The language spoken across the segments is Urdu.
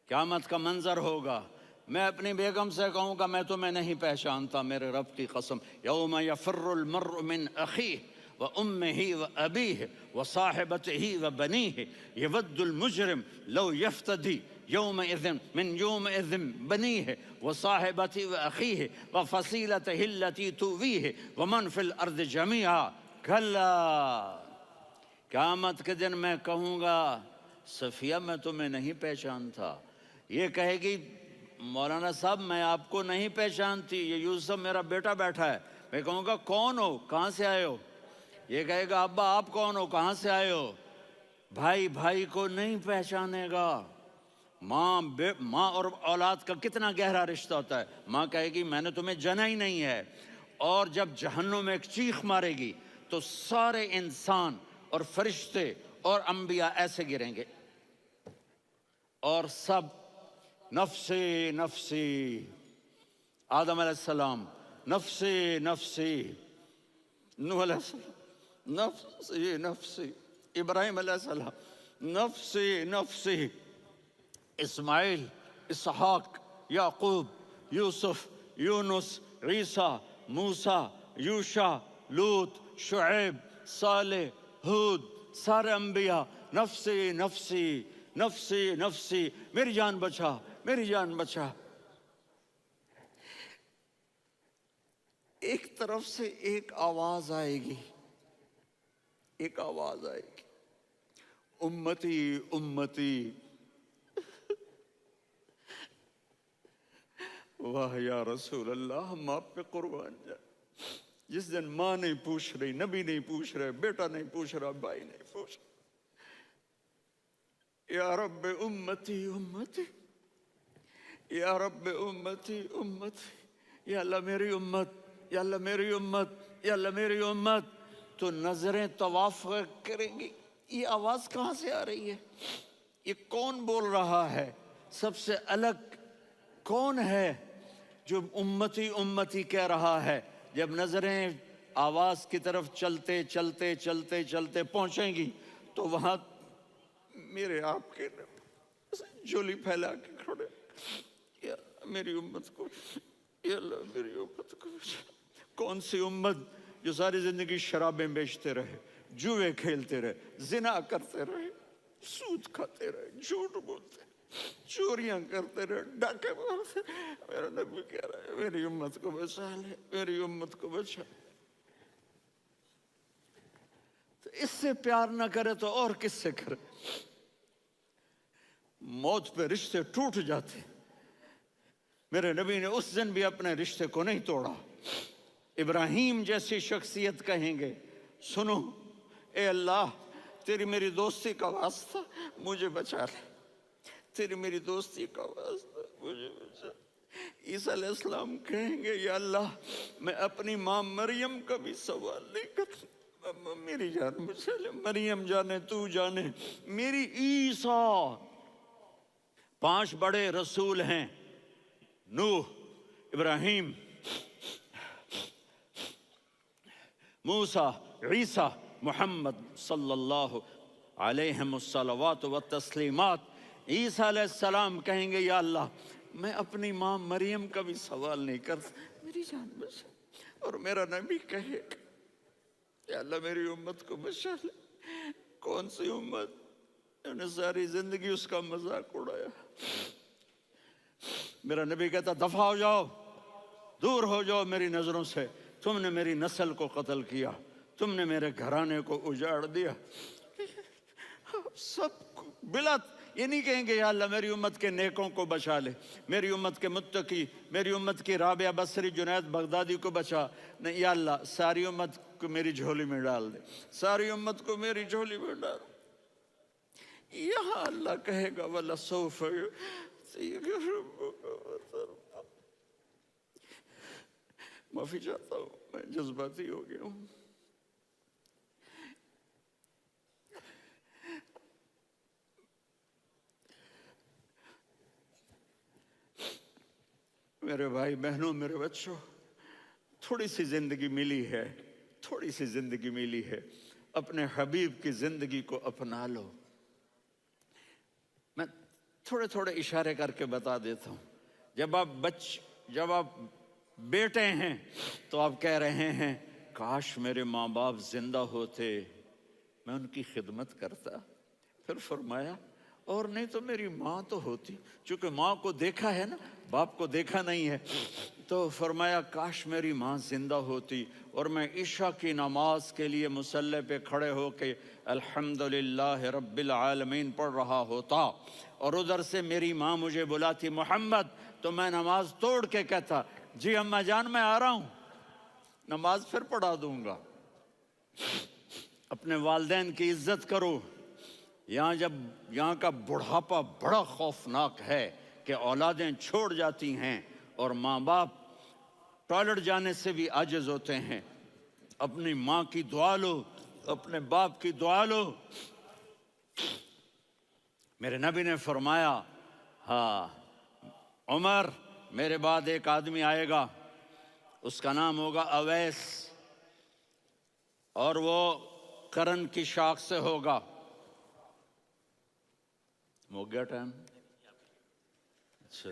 قیامت کا منظر ہوگا، میں اپنی بیگم سے کہوں گا میں تمہیں نہیں پہچانتا، میرے رب کی قسم، یوم یفر المرء من اخیہ وامہ وابیہ وصاحبتہ وبنیہ یود المجرم لو یفتدی یومئذ من یومئذ بنیہ وصاحبتہ واخیہ وفصیلتہ التی تؤویہ ومن فی الارض جمیعا کلا، قیامت کے دن میں کہوں گا صفیہ میں تمہیں نہیں پہچانتا، یہ کہے گی مولانا صاحب میں آپ کو نہیں پہچانتی، یہ یوسف میرا بیٹا بیٹھا ہے، میں کہوں گا کون ہو، کہاں سے آئے ہو؟ یہ کہے گا ابا آپ کون ہو، کہاں سے آئے ہو؟ بھائی بھائی کو نہیں پہچانے گا۔ ماں اور اولاد کا کتنا گہرا رشتہ ہوتا ہے، ماں کہے گی میں نے تمہیں جنا ہی نہیں ہے، اور جب جہنم میں ایک چیخ مارے گی تو سارے انسان اور فرشتے اور انبیاء ایسے گریں گے اور سب نفسی نفسی، آدم علیہ السلام نفسی نفسی، نوح علیہ السلام نفسی نفسی، ابراہیم علیہ السلام نفسی نفسی، اسماعیل، اسحاق، یعقوب، یوسف، یونس، عیسیٰ، موسیٰ، یوشع، لوط، شعیب، صالح، ہود، سارے انبیاء نفسی نفسی نفسی نفسی، میری جان بچا میری جان بچا۔ ایک طرف سے ایک آواز آئے گی، ایک آواز آئے گی، امتی امتی، واہ یا رسول اللہ ہم آپ پہ قربان جائیں۔ جس دن ماں نہیں پوچھ رہی، نبی نہیں پوچھ رہے، بیٹا نہیں پوچھ رہا، بھائی نہیں پوچھ رہا، یا رب امتی امتی، یا رب امتی امتی، یا اللہ میری امت، یا اللہ میری امت، یا اللہ میری امت، تو نظریں طواف کریں گی، یہ آواز کہاں سے آ رہی ہے؟ یہ کون بول رہا ہے؟ سب سے الگ کون ہے جو امتی امتی کہہ رہا ہے؟ جب نظریں آواز کی طرف چلتے چلتے چلتے چلتے پہنچیں گی تو وہاں میرے آپ کے جھولی پھیلا کے کھڑے، یا میری امت کو، یا اللہ میری امت کو۔ کون سی امت جو ساری زندگی شرابیں بیچتے رہے، جوئے کھیلتے رہے، زنا کرتے رہے، سود کھاتے رہے، جھوٹ بولتے، چوریاں کرتے رہے، ڈاکے مارتے، میرا نبی کہہ رہا ہے میری امت کو بچا لے، میری امت کو بچا۔ تو اس سے پیار نہ کرے تو اور کس سے کرے؟ موت پہ رشتے ٹوٹ جاتے، میرے نبی نے اس دن بھی اپنے رشتے کو نہیں توڑا۔ ابراہیم جیسی شخصیت کہیں گے سنو اے اللہ تیری میری دوستی کا واسطہ مجھے بچا لے، تیری میری دوستی کا واسطہ مجھے بچا لے۔ عیسیٰ علیہ السلام کہیں گے یا اللہ میں اپنی ماں مریم کا بھی سوال نہیں کرتا، میری جان بچا لے، مریم جانے تو جانے میری عیسیٰ۔ 5 بڑے رسول ہیں، نوح، ابراہیم، موسیٰ، عیسیٰ، محمد صلی اللہ علیہ الصلوات والتسلیمات۔ عیسیٰ علیہ السلام کہیں گے یا اللہ میں اپنی ماں مریم کا بھی سوال نہیں کرتا، میری جان بچا۔ اور میرا نبی کہے یا اللہ میری امت کو بچا لے۔ کون سی امت جنہوں نے ساری زندگی اس کا مذاق اڑایا؟ میرا نبی کہتا دفع ہو جاؤ، دور ہو جاؤ میری نظروں سے، تم نے میری نسل کو قتل کیا، تم نے میرے گھرانے کو اجاڑ دیا۔ سب بلا یہ نہیں کہیں گے یا اللہ میری امت کے نیکوں کو بچا لے، میری امت کے متقی، میری امت کی رابعہ بصری، جنید بغدادی کو بچا، نہیں یا اللہ ساری امت کو میری جھولی میں ڈال دے، ساری امت کو میری جھولی میں ڈال۔ یہاں اللہ کہے گا وَلَسَوْفَ يُعْطِيكَ رَبُّكَ فَتَرْضَىٰ۔ معافی چاہتا ہوں میں جذباتی ہو گیا ہوں۔ میرے بھائی بہنوں، میرے بچوں، تھوڑی سی زندگی ملی ہے، تھوڑی سی زندگی ملی ہے، اپنے حبیب کی زندگی کو اپنا لو۔ میں تھوڑے تھوڑے اشارے کر کے بتا دیتا ہوں. جب آپ بیٹے ہیں تو آپ کہہ رہے ہیں کاش میرے ماں باپ زندہ ہوتے، میں ان کی خدمت کرتا. پھر فرمایا اور نہیں تو میری ماں تو ہوتی. چونکہ ماں کو دیکھا ہے نا، باپ کو دیکھا نہیں ہے، تو فرمایا کاش میری ماں زندہ ہوتی اور میں عشاء کی نماز کے لیے مصلی پہ کھڑے ہو کے الحمدللہ رب العالمین پڑھ رہا ہوتا، اور ادھر سے میری ماں مجھے بلاتی محمد، تو میں نماز توڑ کے کہتا جی اماں جان میں آ رہا ہوں، نماز پھر پڑھا دوں گا. اپنے والدین کی عزت کرو. یہاں کا بڑھاپا بڑا خوفناک ہے کہ اولادیں چھوڑ جاتی ہیں اور ماں باپ ٹوائلٹ جانے سے بھی عاجز ہوتے ہیں. اپنی ماں کی دعا لو، اپنے باپ کی دعا لو. میرے نبی نے فرمایا ہاں عمر میرے بعد ایک آدمی آئے گا، اس کا نام ہوگا اویس، اور وہ کرن کی شاخ سے ہوگا. ہو گیا ٹائم؟ اچھا.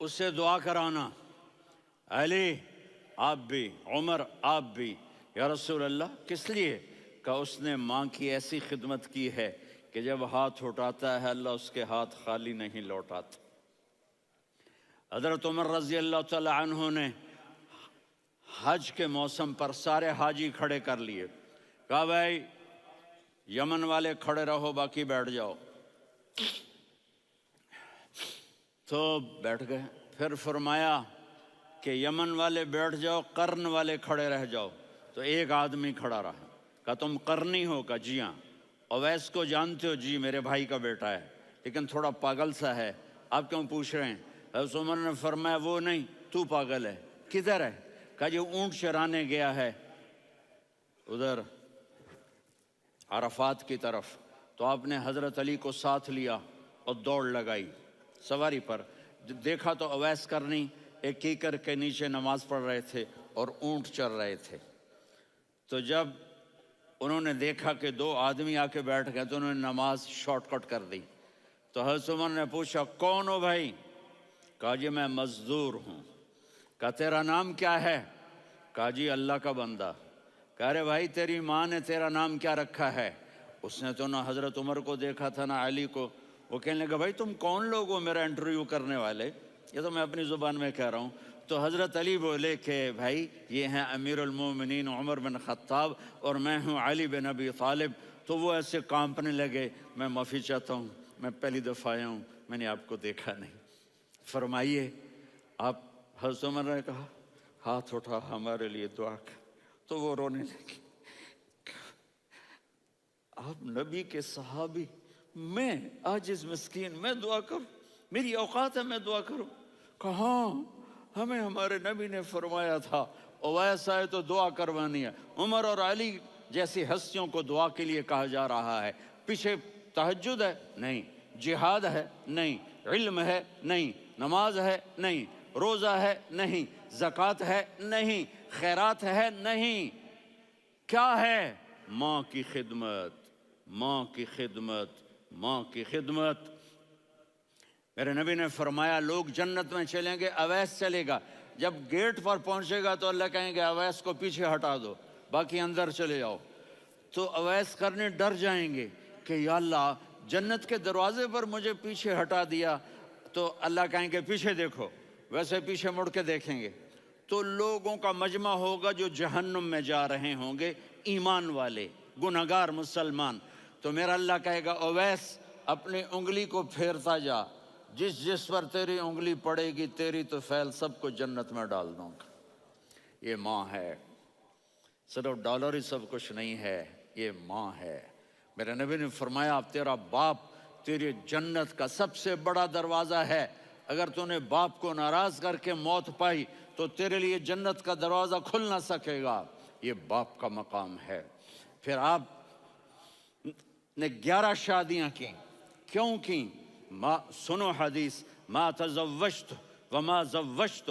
اس سے دعا کرانا، علی آپ بھی، عمر آپ بھی. یا رسول اللہ کس لیے؟ کہ اس نے ماں کی ایسی خدمت کی ہے کہ جب ہاتھ اٹھاتا ہے اللہ اس کے ہاتھ خالی نہیں لوٹاتا. حضرت عمر رضی اللہ تعالی عنہ نے حج کے موسم پر سارے حاجی کھڑے کر لیے، کہا بھائی یمن والے کھڑے رہو باقی بیٹھ جاؤ. تو بیٹھ گئے. پھر فرمایا کہ یمن والے بیٹھ جاؤ، قرن والے کھڑے رہ جاؤ. تو ایک آدمی کھڑا رہا. کہا تم قرنی ہو؟ کہا جی ہاں. اویس کو جانتے ہو؟ جی میرے بھائی کا بیٹا ہے لیکن تھوڑا پاگل سا ہے، آپ کیوں پوچھ رہے ہیں؟ حضرت عمر نے فرمایا وہ نہیں، تو پاگل ہے. کدھر ہے؟ کہا جی اونٹ چرانے گیا ہے ادھر عرفات کی طرف. تو آپ نے حضرت علی کو ساتھ لیا اور دوڑ لگائی سواری پر. دیکھا تو اویس کرنی ایک کیکر کے نیچے نماز پڑھ رہے تھے اور اونٹ چر رہے تھے. تو جب انہوں نے دیکھا کہ دو آدمی آ کے بیٹھ گئے تو انہوں نے نماز شارٹ کٹ کر دی. تو حضرت عمر نے پوچھا کون ہو بھائی؟ کہا جی میں مزدور ہوں. کہا تیرا نام کیا ہے؟ کہا جی اللہ کا بندہ. کہا رے بھائی تیری ماں نے تیرا نام کیا رکھا ہے؟ اس نے تو نہ حضرت عمر کو دیکھا تھا نہ علی کو. وہ کہنے لگا بھائی تم کون لوگ ہو میرا انٹرویو کرنے والے؟ یہ تو میں اپنی زبان میں کہہ رہا ہوں. تو حضرت علی بولے کہ بھائی یہ ہیں امیر المومنین عمر بن خطاب اور میں ہوں علی بن ابی طالب. تو وہ ایسے کانپنے لگے. میں معافی چاہتا ہوں، میں پہلی دفعہ آیا ہوں، میں نے آپ کو دیکھا نہیں. فرمائیے آپ. حضرت عمر نے کہا ہاتھ اٹھا ہمارے لیے دعا کر. تو وہ رونے لگی. آپ نبی کے صحابی، میں عاجز مسکین، میں دعا کروں؟ میری اوقات ہے میں دعا کروں؟ کہاں ہمیں ہمارے نبی نے فرمایا تھا اویس آئے تو دعا کروانی ہے. عمر اور علی جیسی ہستیوں کو دعا کے لیے کہا جا رہا ہے. پیچھے تہجد ہے؟ نہیں. جہاد ہے؟ نہیں. علم ہے؟ نہیں. نماز ہے؟ نہیں. روزہ ہے؟ نہیں. زکوٰۃ ہے؟ نہیں. خیرات ہے؟ نہیں. کیا ہے؟ ماں کی خدمت، ماں کی خدمت، ماں کی خدمت. میرے نبی نے فرمایا لوگ جنت میں چلیں گے، اویس چلے گا. جب گیٹ پر پہنچے گا تو اللہ کہیں گے اویس کو پیچھے ہٹا دو، باقی اندر چلے جاؤ. تو اویس کرنے ڈر جائیں گے کہ یا اللہ جنت کے دروازے پر مجھے پیچھے ہٹا دیا. تو اللہ کہیں گے پیچھے دیکھو، ویسے پیچھے مڑ کے دیکھیں گے تو لوگوں کا مجمع ہوگا جو جہنم میں جا رہے ہوں گے، ایمان والے، گنہگار مسلمان. تو میرا اللہ کہے گا اویس اپنی انگلی کو پھیرتا جا، جس پر تیری انگلی پڑے گی تیری تو فیل سب کو جنت میں ڈال دوں گا. یہ ماں ہے، صرف ڈالر ہی سب کچھ نہیں ہے، یہ ماں ہے. میرے نبی نے فرمایا تیرا باپ تیری جنت کا سب سے بڑا دروازہ ہے. اگر تو نے باپ کو ناراض کر کے موت پائی تو تیرے لیے جنت کا دروازہ کھل نہ سکے گا. یہ باپ کا مقام ہے. پھر آپ نے 11 شادیاں کی. کیوں کی؟ سنو حدیث، ما تزوجت وما زوجت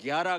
11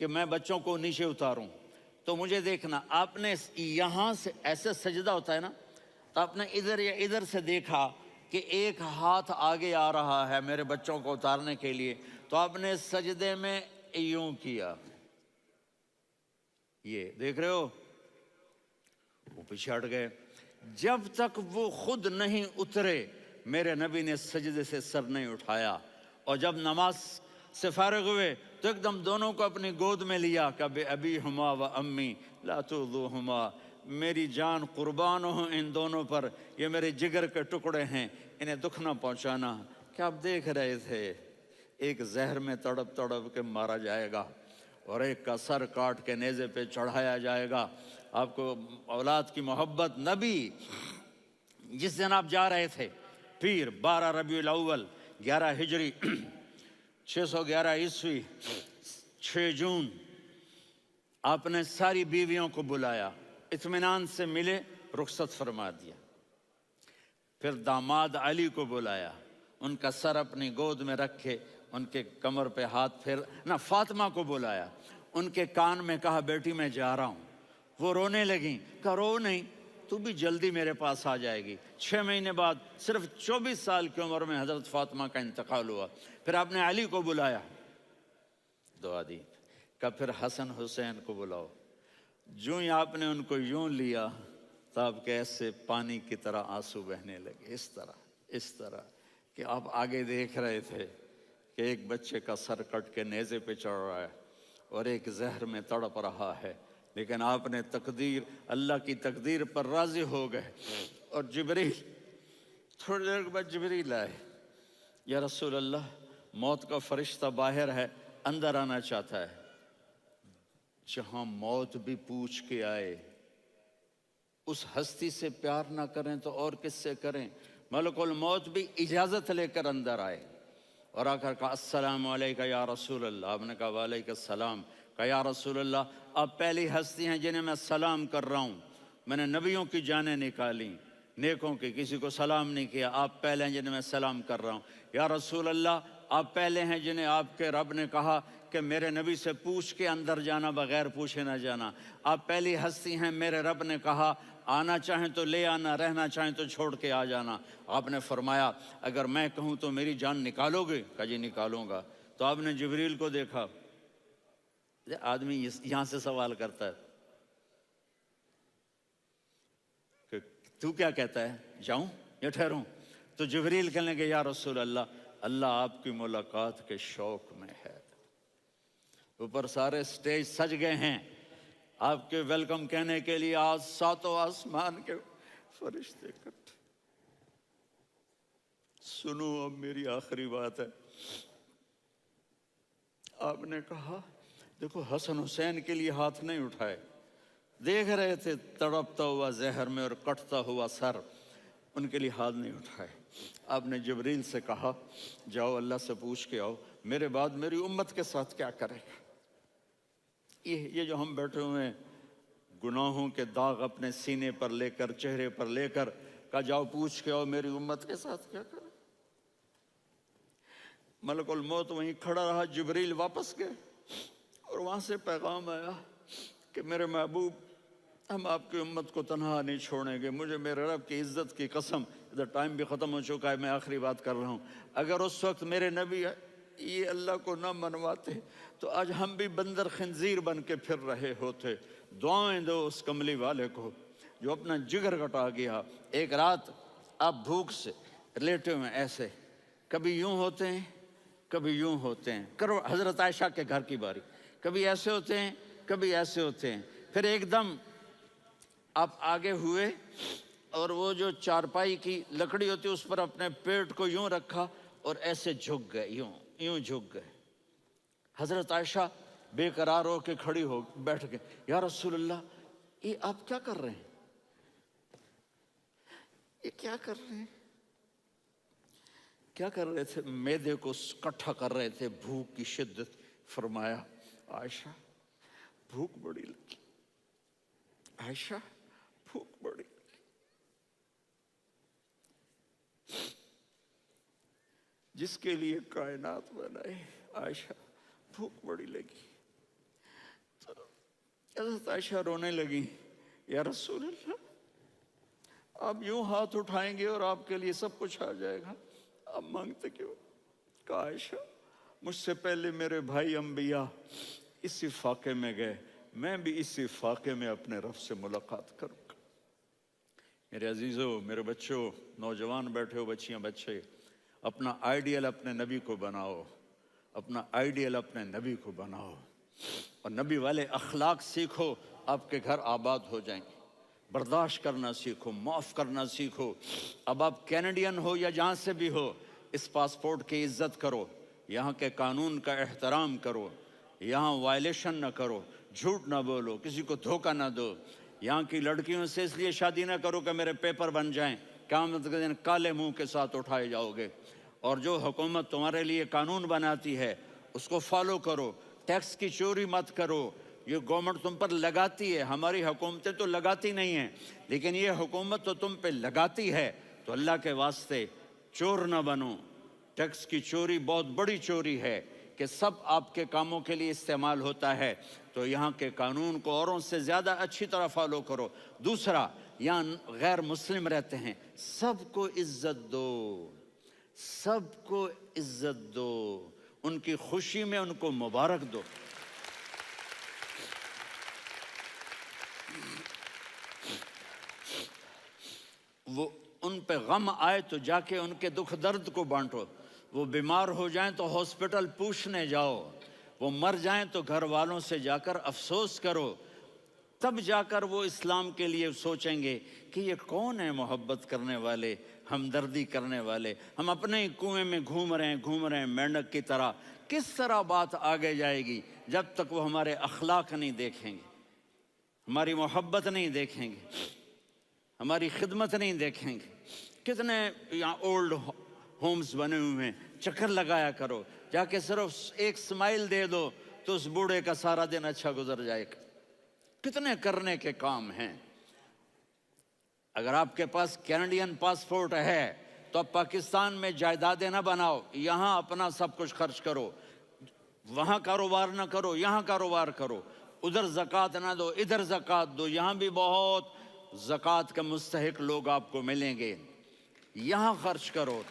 کہ میں بچوں کو نیچے اتاروں، تو مجھے دیکھنا، آپ نے یہاں سے ایسے سجدہ ہوتا ہے نا، تو آپ نے ادھر یا ادھر سے دیکھا کہ ایک ہاتھ آگے آ رہا ہے میرے بچوں کو اتارنے کے لیے، تو آپ نے سجدے میں یوں کیا، یہ دیکھ رہے ہو، وہ پیچھے ہٹ گئے۔ جب تک وہ خود نہیں اترے میرے نبی نے سجدے سے سر نہیں اٹھایا، اور جب نماز سے فارغ ہوئے تو ایک دم دونوں کو اپنی گود میں لیا کہ بے ابی ہما و امی لا تؤذوہما، میری جان قربان ہوں ان دونوں پر، یہ میرے جگر کے ٹکڑے ہیں، انہیں دکھ نہ پہنچانا۔ کیا آپ دیکھ رہے تھے؟ ایک زہر میں تڑپ تڑپ کے مارا جائے گا، اور ایک کا سر کاٹ کے نیزے پہ چڑھایا جائے گا۔ آپ کو اولاد کی محبت، نبی جس دن آپ جا رہے تھے، پیر 12 ربیع الاول 11 ہجری 611 عیسوی 6 جون، آپ نے ساری بیویوں کو بلایا، اطمینان سے ملے، رخصت فرما دیا۔ پھر داماد علی کو بلایا، ان کا سر اپنی گود میں رکھے، ان کے کمر پہ ہاتھ پھیر نہ، فاطمہ کو بلایا، ان کے کان میں کہا بیٹی میں جا رہا ہوں۔ وہ رونے لگیں، کہا رو نہیں، تو بھی جلدی میرے پاس آ جائے گی۔ 6 مہینے بعد صرف 24 سال کی عمر میں حضرت فاطمہ کا انتقال ہوا۔ پھر آپ نے علی کو بلایا، دعا دی، کہا پھر حسن حسین کو بلاؤ۔ جو ہی آپ نے ان کو یوں لیا تو آپ کے ایسے پانی کی طرح آنسو بہنے لگے، اس طرح کہ آپ آگے دیکھ رہے تھے کہ ایک بچے کا سر کٹ کے نیزے پہ چڑھ رہا ہے اور ایک زہر میں تڑپ رہا ہے، لیکن آپ نے تقدیر، اللہ کی تقدیر پر راضی ہو گئے۔ اور جبریل، تھوڑی دیر کے بعد جبریل آئے، یا رسول اللہ موت کا فرشتہ باہر ہے، اندر آنا چاہتا ہے۔ جہاں موت بھی پوچھ کے آئے، اس ہستی سے پیار نہ کریں تو اور کس سے کریں؟ ملک الموت بھی اجازت لے کر اندر آئے اور آ کر کہا السلام علیکہ یا رسول اللہ۔ آپ نے کہا وعلیکم السلام۔ کہا یا رسول اللہ آپ پہلی ہستی ہیں جنہیں میں سلام کر رہا ہوں، میں نے نبیوں کی جانیں نکالی، نیکوں کی، کسی کو سلام نہیں کیا، آپ پہلے ہیں جنہیں میں سلام کر رہا ہوں۔ یا رسول اللہ آپ پہلے ہیں جنہیں آپ کے رب نے کہا کہ میرے نبی سے پوچھ کے اندر جانا، بغیر پوچھے نہ جانا۔ آپ پہلی ہستی ہیں، میرے رب نے کہا آنا چاہیں تو لے آنا، رہنا چاہیں تو چھوڑ کے آ جانا۔ آپ نے فرمایا اگر میں کہوں تو میری جان نکالو گے؟ کہا جی نکالوں گا۔ تو آپ نے جبریل کو دیکھا، آدمی یہاں سے سوال کرتا ہے کہ تو کیا کہتا ہے، جاؤں یا ٹھہروں؟ تو جبریل کہنے لگے یا رسول اللہ، اللہ آپ کی ملاقات کے شوق میں ہے۔ اوپر سارے سٹیج سج گئے ہیں آپ کے ویلکم کہنے کے لیے، آج 7 آسمان کے فرشتے اکٹھے۔ سنو اب میری آخری بات ہے۔ آپ نے کہا دیکھو حسن حسین کے لیے ہاتھ نہیں اٹھائے، دیکھ رہے تھے تڑپتا ہوا زہر میں اور کٹتا ہوا سر، ان کے لیے ہاتھ نہیں اٹھائے۔ آپ نے جبریل سے کہا جاؤ اللہ سے پوچھ کے آؤ میرے بعد میری امت کے ساتھ کیا کرے گا۔ یہ جو ہم بیٹھے ہوئے ہیں گناہوں کے داغ اپنے سینے پر لے کر، چہرے پر لے کر، کہا جاؤ پوچھ کے آؤ میری امت کے ساتھ کیا کرے۔ ملک الموت وہیں کھڑا رہا، جبریل واپس گئے اور وہاں سے پیغام آیا کہ میرے محبوب ہم آپ کی امت کو تنہا نہیں چھوڑیں گے، مجھے میرے رب کی عزت کی قسم، ادھر ٹائم بھی ختم ہو چکا ہے، میں آخری بات کر رہا ہوں، اگر اس وقت میرے نبی یہ اللہ کو نہ منواتے تو آج ہم بھی بندر خنزیر بن کے پھر رہے ہوتے۔ دعائیں دو اس کملی والے کو جو اپنا جگر کٹا گیا۔ ایک رات آپ بھوک سے لیٹے ہوئے ایسے، کبھی یوں ہوتے ہیں کبھی یوں ہوتے ہیں، کرو حضرت عائشہ کے گھر کی باری، کبھی ایسے ہوتے ہیں کبھی ایسے ہوتے ہیں، پھر ایک دم آپ آگے ہوئے اور وہ جو چارپائی کی لکڑی ہوتی اس پر اپنے پیٹ کو یوں رکھا اور ایسے جھک گئے، یوں جھک گئے۔ حضرت عائشہ بے قرار ہو کے کھڑی ہو بیٹھ گئے، یا رسول اللہ یہ آپ کیا کر رہے ہیں، یہ کیا کر رہے ہیں؟ کیا کر رہے تھے؟ معدے کو کٹھا کر رہے تھے، بھوک کی شدت۔ فرمایا عائشہ بھوک بڑی لگی، عائشہ بھوک بڑی لگی، جس کے لیے کائنات بنائے، عائشہ بھوک بڑی لگی۔ حضرت عائشہ رونے لگی، یا رسول اللہ آپ یوں ہاتھ اٹھائیں گے اور آپ کے لیے سب کچھ آ جائے گا، آپ مانگتے کیوں؟ کہا عائشہ مجھ سے پہلے میرے بھائی انبیاء اسی فاقے میں گئے، میں بھی اسی فاقے میں اپنے رب سے ملاقات کروں گا۔ میرے عزیزوں، میرے بچوں، نوجوان بیٹھے ہو، بچیاں بچے، اپنا آئیڈیل اپنے نبی کو بناؤ، اپنا آئیڈیل اپنے نبی کو بناؤ، اور نبی والے اخلاق سیکھو، آپ کے گھر آباد ہو جائیں گے۔ برداشت کرنا سیکھو، معاف کرنا سیکھو۔ اب آپ کینیڈین ہو یا جہاں سے بھی ہو، اس پاسپورٹ کی عزت کرو، یہاں کے قانون کا احترام کرو، یہاں وائلیشن نہ کرو، جھوٹ نہ بولو، کسی کو دھوکہ نہ دو۔ یہاں کی لڑکیوں سے اس لیے شادی نہ کرو کہ میرے پیپر بن جائیں، قیامت کے دن کالے منہ کے ساتھ اٹھائے جاؤ گے۔ اور جو حکومت تمہارے لیے قانون بناتی ہے اس کو فالو کرو، ٹیکس کی چوری مت کرو۔ یہ گورنمنٹ تم پر لگاتی ہے، ہماری حکومتیں تو لگاتی نہیں ہیں، لیکن یہ حکومت تو تم پہ لگاتی ہے، تو اللہ کے واسطے چور نہ بنو۔ ٹیکس کی چوری بہت بڑی چوری ہے کہ سب آپ کے کاموں کے لیے استعمال ہوتا ہے، تو یہاں کے قانون کو اوروں سے زیادہ اچھی طرح فالو کرو۔ دوسرا، یہاں غیر مسلم رہتے ہیں، سب کو عزت دو، سب کو عزت دو، ان کی خوشی میں ان کو مبارک دو۔ وہ ان پہ غم آئے تو جا کے ان کے دکھ درد کو بانٹو، وہ بیمار ہو جائیں تو ہاسپٹل پوچھنے جاؤ، وہ مر جائیں تو گھر والوں سے جا کر افسوس کرو، تب جا کر وہ اسلام کے لیے سوچیں گے کہ یہ کون ہے محبت کرنے والے، ہمدردی کرنے والے۔ ہم اپنے ہی کنویں میں گھوم رہے ہیں مینڈک کی طرح، کس طرح بات آگے جائے گی جب تک وہ ہمارے اخلاق نہیں دیکھیں گے، ہماری محبت نہیں دیکھیں گے، ہماری خدمت نہیں دیکھیں گے۔ کتنے یہاں اولڈ ہومز بنے ہوئے ہیں، چکر لگایا کرو، جا کے صرف ایک سمائل دے دو تو اس بوڑھے کا سارا دن اچھا گزر جائے گا۔ کتنے کرنے کے کام ہیں۔ اگر آپ کے پاس کینیڈین پاسپورٹ ہے تو اب پاکستان میں جائیدادیں نہ بناؤ، یہاں اپنا سب کچھ خرچ کرو، وہاں کاروبار نہ کرو، یہاں کاروبار کرو، ادھر زکوٰۃ نہ دو، ادھر زکوٰۃ دو، یہاں بھی بہت زکوٰۃ کے مستحق لوگ آپ کو ملیں گے، یہاں خرچ کرو۔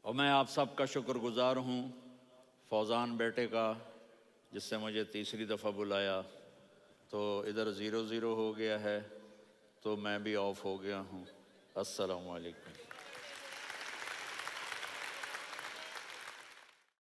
اور میں آپ سب کا شکر گزار ہوں، فوزان بیٹے کا، جس سے مجھے تیسری دفعہ بلایا، تو ادھر 0-0 ہو گیا ہے تو میں بھی آف ہو گیا ہوں۔ السلام علیکم۔